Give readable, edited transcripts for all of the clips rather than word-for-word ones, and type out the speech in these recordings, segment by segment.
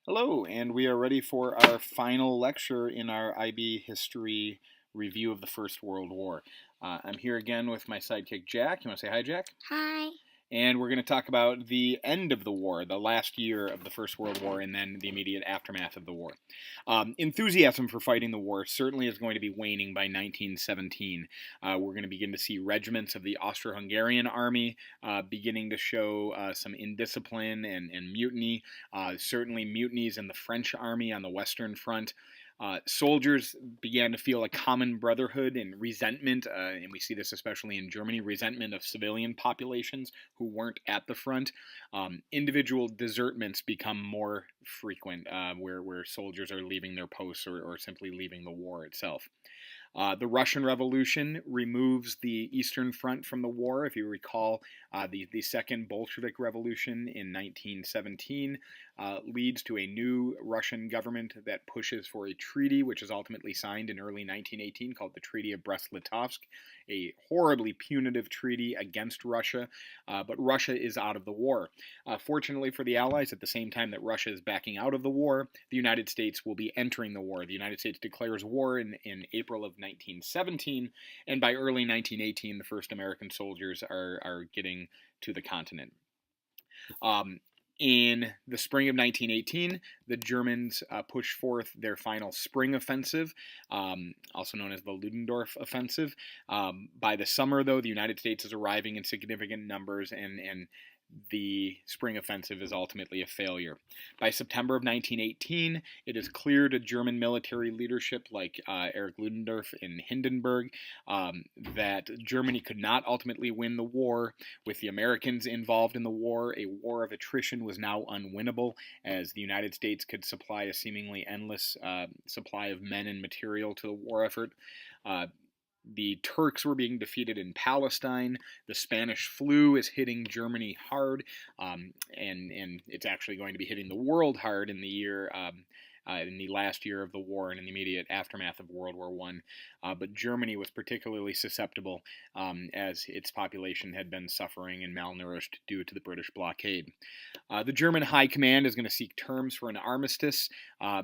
Hello, and we are ready for our final lecture in our IB history review of the First World War. I'm here again with my sidekick Jack. You want to say hi, Jack? Hi. And we're going to talk about the end of the war, the last year of the First World War, and then the immediate aftermath of the war. Enthusiasm for fighting the war certainly is going to be waning by 1917. We're going to begin to see regiments of the Austro-Hungarian army beginning to show some indiscipline and mutiny. Certainly mutinies in the French army on the Western Front. Soldiers began to feel a common brotherhood and resentment, and we see this especially in Germany, resentment of civilian populations who weren't at the front. Individual desertments become more frequent, where soldiers are leaving their posts or simply leaving the war itself. The Russian Revolution removes the Eastern Front from the war. If you recall, the Second Bolshevik Revolution in 1917 leads to a new Russian government that pushes for a treaty, which is ultimately signed in early 1918, called the Treaty of Brest-Litovsk, a horribly punitive treaty against Russia, but Russia is out of the war. Fortunately for the Allies, at the same time that Russia is backing out of the war, the United States will be entering the war. The United States declares war in April of 1917, and by early 1918, the first American soldiers are getting to the continent. In the spring of 1918, the Germans push forth their final spring offensive, also known as the Ludendorff Offensive. By the summer, though, the United States is arriving in significant numbers, and the spring offensive is ultimately a failure. By September of 1918, it is clear to German military leadership like Erich Ludendorff in Hindenburg that Germany could not ultimately win the war. With the Americans involved in the war, a war of attrition was now unwinnable, as the United States could supply a seemingly endless supply of men and material to the war effort. The Turks were being defeated in Palestine. The Spanish flu is hitting Germany hard, and it's actually going to be hitting the world hard in the last year of the war and in the immediate aftermath of World War One. But Germany was particularly susceptible as its population had been suffering and malnourished due to the British blockade. The German High Command is going to seek terms for an armistice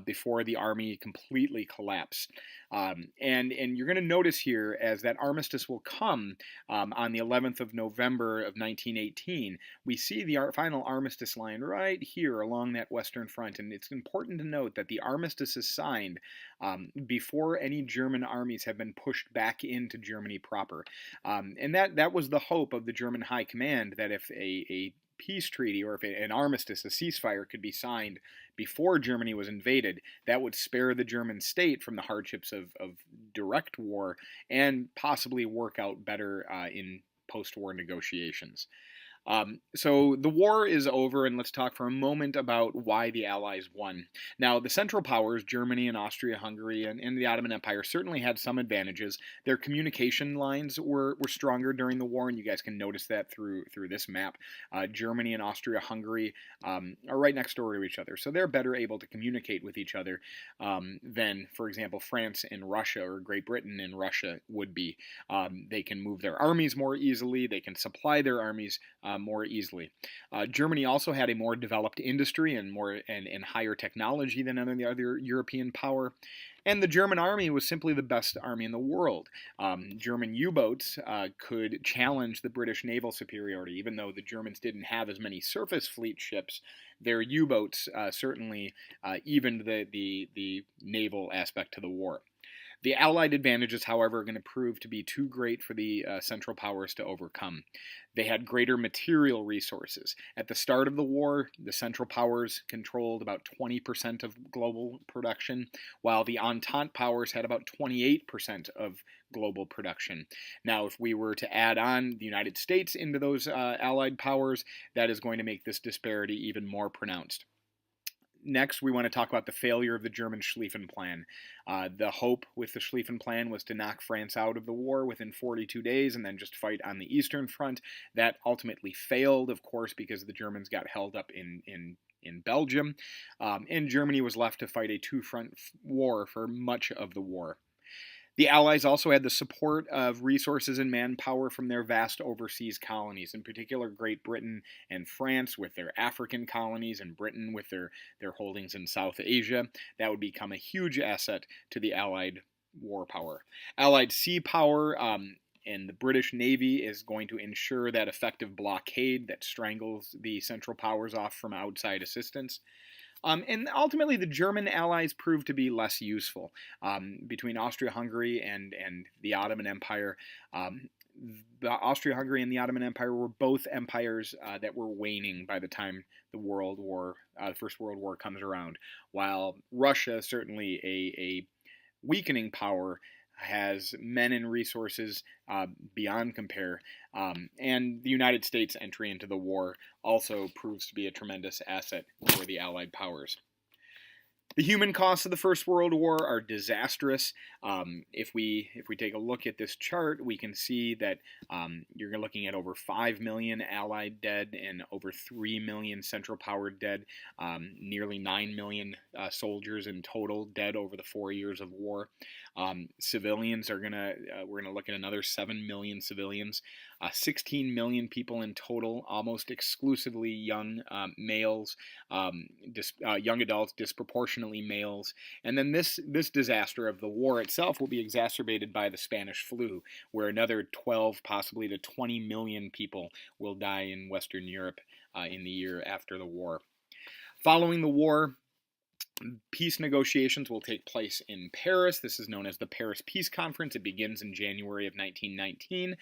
before the army completely collapsed. And you're going to notice here, as that armistice will come on the 11th of November of 1918, we see the final armistice line right here along that Western Front. And it's important to note that the armistice is signed before any German armies have been pushed back into Germany proper. And that was the hope of the German High Command, that if a peace treaty or if an armistice, a ceasefire, could be signed before Germany was invaded, that would spare the German state from the hardships of direct war and possibly work out better in post-war negotiations. So the war is over, and let's talk for a moment about why the Allies won. Now, the Central Powers, Germany and Austria-Hungary and the Ottoman Empire, certainly had some advantages. Their communication lines were stronger during the war, and you guys can notice that through this map. Germany and Austria-Hungary are right next door to each other, so they're better able to communicate with each other than, for example, France and Russia or Great Britain and Russia would be. They can move their armies more easily. They can supply their armies more easily. Germany also had a more developed industry and higher technology than any other European power. And the German army was simply the best army in the world. German U-boats could challenge the British naval superiority. Even though the Germans didn't have as many surface fleet ships, their U-boats certainly evened the naval aspect to the war. The Allied advantages, however, are going to prove to be too great for the Central Powers to overcome. They had greater material resources. At the start of the war, the Central Powers controlled about 20% of global production, while the Entente Powers had about 28% of global production. Now, if we were to add on the United States into those Allied powers, that is going to make this disparity even more pronounced. Next, we want to talk about the failure of the German Schlieffen Plan. The hope with the Schlieffen Plan was to knock France out of the war within 42 days and then just fight on the Eastern Front. That ultimately failed, of course, because the Germans got held up in Belgium, and Germany was left to fight a two-front war for much of the war. The Allies also had the support of resources and manpower from their vast overseas colonies, in particular Great Britain and France with their African colonies, and Britain with their holdings in South Asia. That would become a huge asset to the Allied war power. Allied sea power and the British Navy is going to ensure that effective blockade that strangles the Central Powers off from outside assistance. And ultimately, the German allies proved to be less useful. Between Austria-Hungary and the Ottoman Empire, the Austria-Hungary and the Ottoman Empire were both empires that were waning by the time the First World War comes around. While Russia, certainly a weakening power, has men and resources beyond compare, and the United States' entry into the war also proves to be a tremendous asset for the Allied powers. The human costs of the First World War are disastrous. If we take a look at this chart, we can see that you're looking at over 5 million Allied dead and over 3 million Central Power dead, nearly 9 million soldiers in total dead over the 4 years of war. Civilians we're gonna look at another 7 million civilians, 16 million people in total, almost exclusively young males, young adults, disproportionately males. And then this disaster of the war itself will be exacerbated by the Spanish flu, where another 12, possibly to 20 million people will die in Western Europe in the year after the war. Following the war, peace negotiations will take place in Paris. This is known as the Paris Peace Conference. It begins in January of 1919.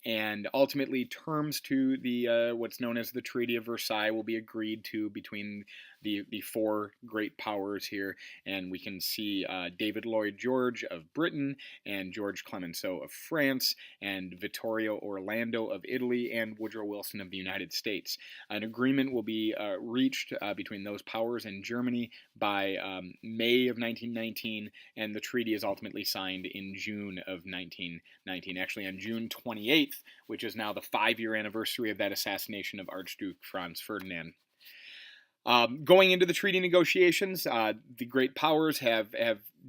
And ultimately, terms to the what's known as the Treaty of Versailles will be agreed to between the four great powers here. And we can see David Lloyd George of Britain, and George Clemenceau of France, and Vittorio Orlando of Italy, and Woodrow Wilson of the United States. An agreement will be reached between those powers and Germany by May of 1919, and the treaty is ultimately signed in June of 1919, actually on June 28th, which is now the 5-year anniversary of that assassination of Archduke Franz Ferdinand. Going into the treaty negotiations, the great powers have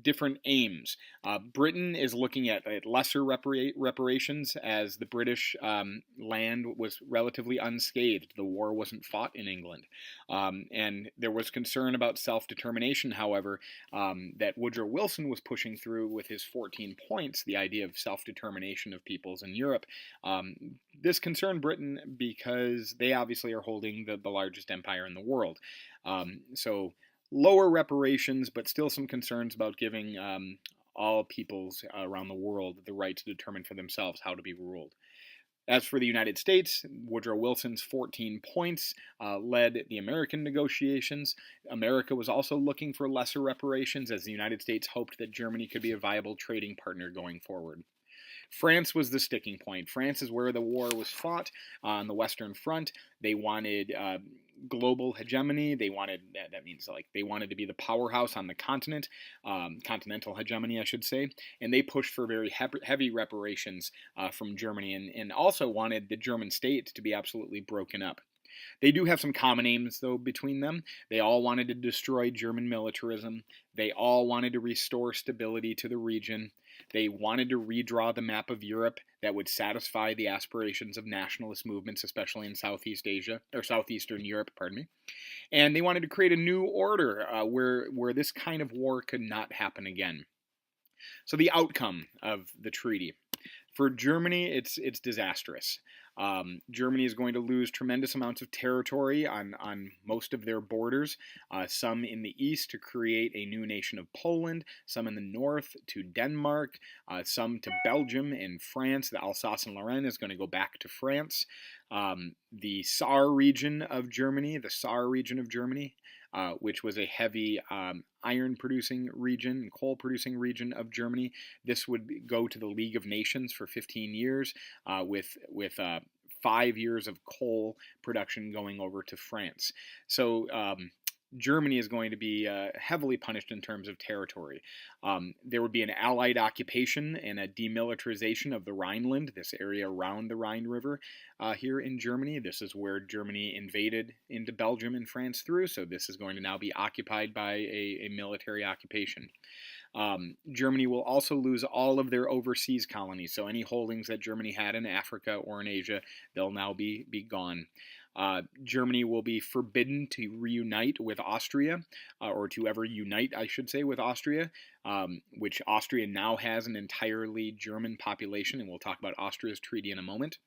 different aims. Britain is looking at lesser reparations, as the British land was relatively unscathed. The war wasn't fought in England. And there was concern about self-determination, however, that Woodrow Wilson was pushing through with his 14 points, the idea of self-determination of peoples in Europe. This concerned Britain because they obviously are holding the largest empire in the world. So lower reparations, but still some concerns about giving all peoples around the world the right to determine for themselves how to be ruled. As for the United States, Woodrow Wilson's 14 points led the American negotiations. America was also looking for lesser reparations, as the United States hoped that Germany could be a viable trading partner going forward. France was the sticking point. France is where the war was fought on the Western Front. They wanted global hegemony. They wanted that means they wanted to be the powerhouse on the continent, continental hegemony, I should say. And they pushed for very heavy reparations from Germany, and also wanted the German state to be absolutely broken up. They do have some common aims, though, between them. They all wanted to destroy German militarism. They all wanted to restore stability to the region. They wanted to redraw the map of Europe that would satisfy the aspirations of nationalist movements, especially in Southeastern Europe, And they wanted to create a new order where this kind of war could not happen again. So the outcome of the treaty. For Germany, it's disastrous. Germany is going to lose tremendous amounts of territory on most of their borders, some in the east to create a new nation of Poland, some in the north to Denmark, some to Belgium and France. The Alsace and Lorraine is going to go back to France. The Saar region of Germany, which was a heavy iron-producing region, coal-producing region of Germany. This would go to the League of Nations for 15 years, with 5 years of coal production going over to France. So Germany is going to be heavily punished in terms of territory. There would be an Allied occupation and a demilitarization of the Rhineland, this area around the Rhine River here in Germany. This is where Germany invaded into Belgium and France through, so this is going to now be occupied by a military occupation. Germany will also lose all of their overseas colonies, so any holdings that Germany had in Africa or in Asia, they'll now be gone. Germany will be forbidden to reunite with Austria, or to ever unite, I should say, with Austria, which Austria now has an entirely German population, and we'll talk about Austria's treaty in a moment.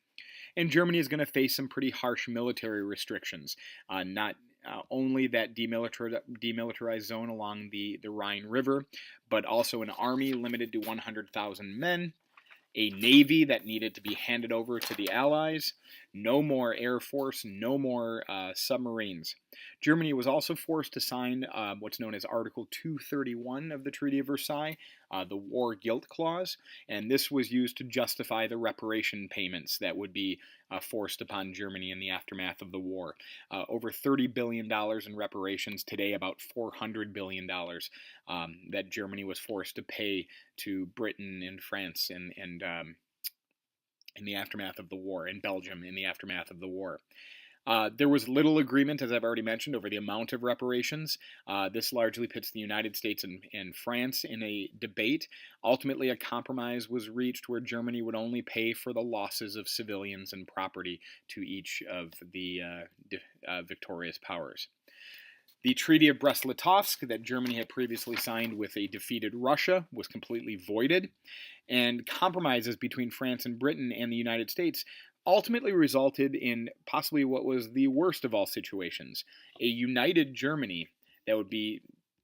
And Germany is going to face some pretty harsh military restrictions, not only that demilitarized zone along the Rhine River, but also an army limited to 100,000 men, a navy that needed to be handed over to the Allies, no more air force, no more submarines. Germany was also forced to sign what's known as Article 231 of the Treaty of Versailles, the War Guilt Clause, and this was used to justify the reparation payments that would be forced upon Germany in the aftermath of the war. Over $30 billion in reparations, today about $400 billion that Germany was forced to pay to Britain and France and in the aftermath of the war, in Belgium in the aftermath of the war. There was little agreement, as I've already mentioned, over the amount of reparations. This largely pits the United States and France in a debate. Ultimately, a compromise was reached where Germany would only pay for the losses of civilians and property to each of the victorious powers. The Treaty of Brest-Litovsk that Germany had previously signed with a defeated Russia was completely voided, and compromises between France and Britain and the United States ultimately resulted in possibly what was the worst of all situations, a united Germany that would be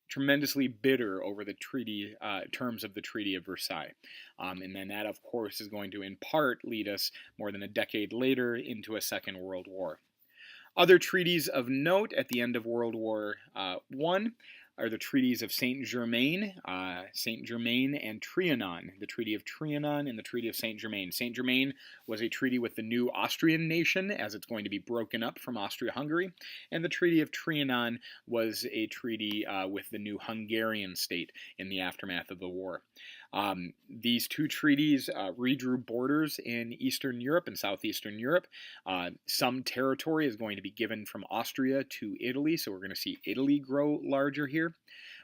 tremendously bitter over the treaty terms of the Treaty of Versailles. And then that, of course, is going to in part lead us more than a decade later into a Second World War. Other treaties of note at the end of World War I are the treaties of Saint-Germain and Trianon, the Treaty of Trianon and the Treaty of Saint-Germain. Saint-Germain was a treaty with the new Austrian nation, as it's going to be broken up from Austria-Hungary, and the Treaty of Trianon was a treaty with the new Hungarian state in the aftermath of the war. These two treaties redrew borders in Eastern Europe and Southeastern Europe. Some territory is going to be given from Austria to Italy, so we're going to see Italy grow larger here.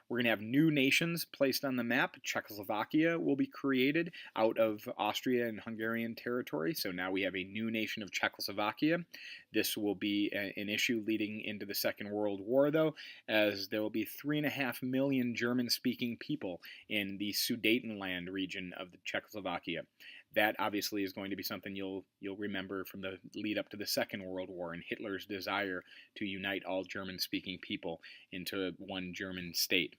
We're going to have new nations placed on the map. Czechoslovakia will be created out of Austria and Hungarian territory, so now we have a new nation of Czechoslovakia. This will be an issue leading into the Second World War, though, as there will be 3.5 million German-speaking people in the Sudetenland region of the Czechoslovakia. That obviously is going to be something you'll remember from the lead up to the Second World War and Hitler's desire to unite all German-speaking people into one German state.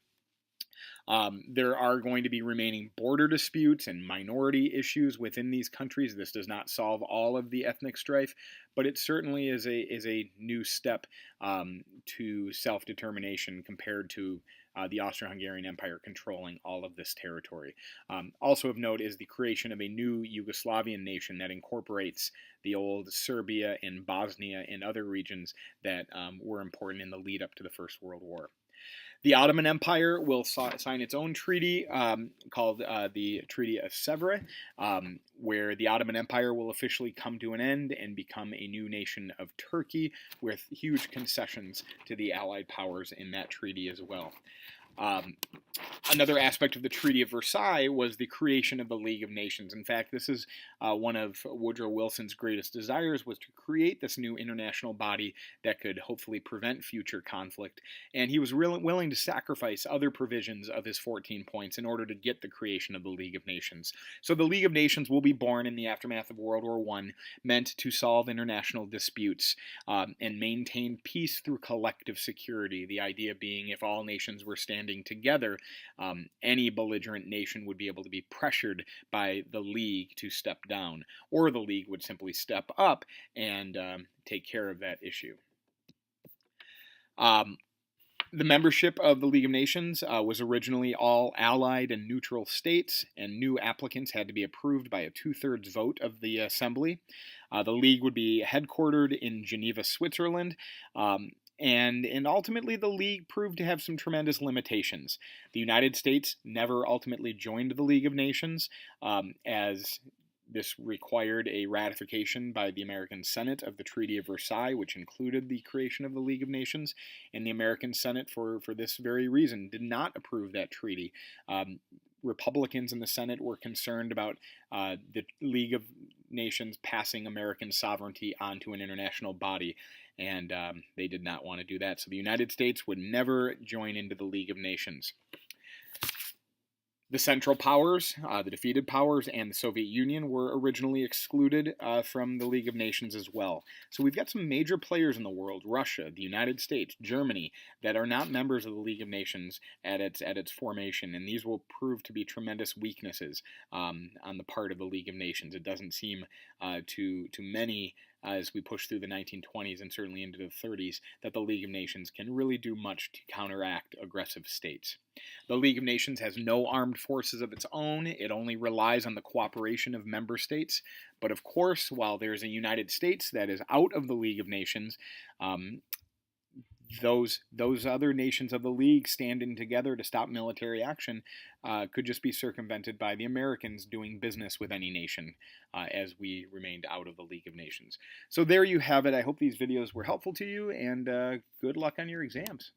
There are going to be remaining border disputes and minority issues within these countries. This does not solve all of the ethnic strife, but it certainly is a new step to self-determination compared to the Austro-Hungarian Empire controlling all of this territory. Also of note is the creation of a new Yugoslavian nation that incorporates the old Serbia and Bosnia and other regions that were important in the lead up to the First World War. The Ottoman Empire will sign its own treaty called the Treaty of Sèvres, where the Ottoman Empire will officially come to an end and become a new nation of Turkey, with huge concessions to the Allied powers in that treaty as well. Another aspect of the Treaty of Versailles was the creation of the League of Nations. In fact, this is one of Woodrow Wilson's greatest desires, was to create this new international body that could hopefully prevent future conflict. And he was willing to sacrifice other provisions of his 14 points in order to get the creation of the League of Nations. So the League of Nations will be born in the aftermath of World War I, meant to solve international disputes and maintain peace through collective security. The idea being if all nations were standing together, any belligerent nation would be able to be pressured by the League to step down, or the League would simply step up and take care of that issue. The membership of the League of Nations was originally all allied and neutral states, and new applicants had to be approved by a 2/3 vote of the Assembly. The League would be headquartered in Geneva, Switzerland, And ultimately, the League proved to have some tremendous limitations. The United States never ultimately joined the League of Nations, as this required a ratification by the American Senate of the Treaty of Versailles, which included the creation of the League of Nations. And the American Senate, for this very reason, did not approve that treaty. Republicans in the Senate were concerned about the League of Nations passing American sovereignty onto an international body, and they did not want to do that. So the United States would never join into the League of Nations. The Central Powers, the defeated powers, and the Soviet Union were originally excluded from the League of Nations as well. So we've got some major players in the world, Russia, the United States, Germany, that are not members of the League of Nations at its formation, and these will prove to be tremendous weaknesses on the part of the League of Nations. It doesn't seem to many as we push through the 1920s and certainly into the 30s, that the League of Nations can really do much to counteract aggressive states. The League of Nations has no armed forces of its own. It only relies on the cooperation of member states. But of course, while there's a United States that is out of the League of Nations, those other nations of the League standing together to stop military action could just be circumvented by the Americans doing business with any nation as we remained out of the League of Nations. So there you have it. I hope these videos were helpful to you, and good luck on your exams.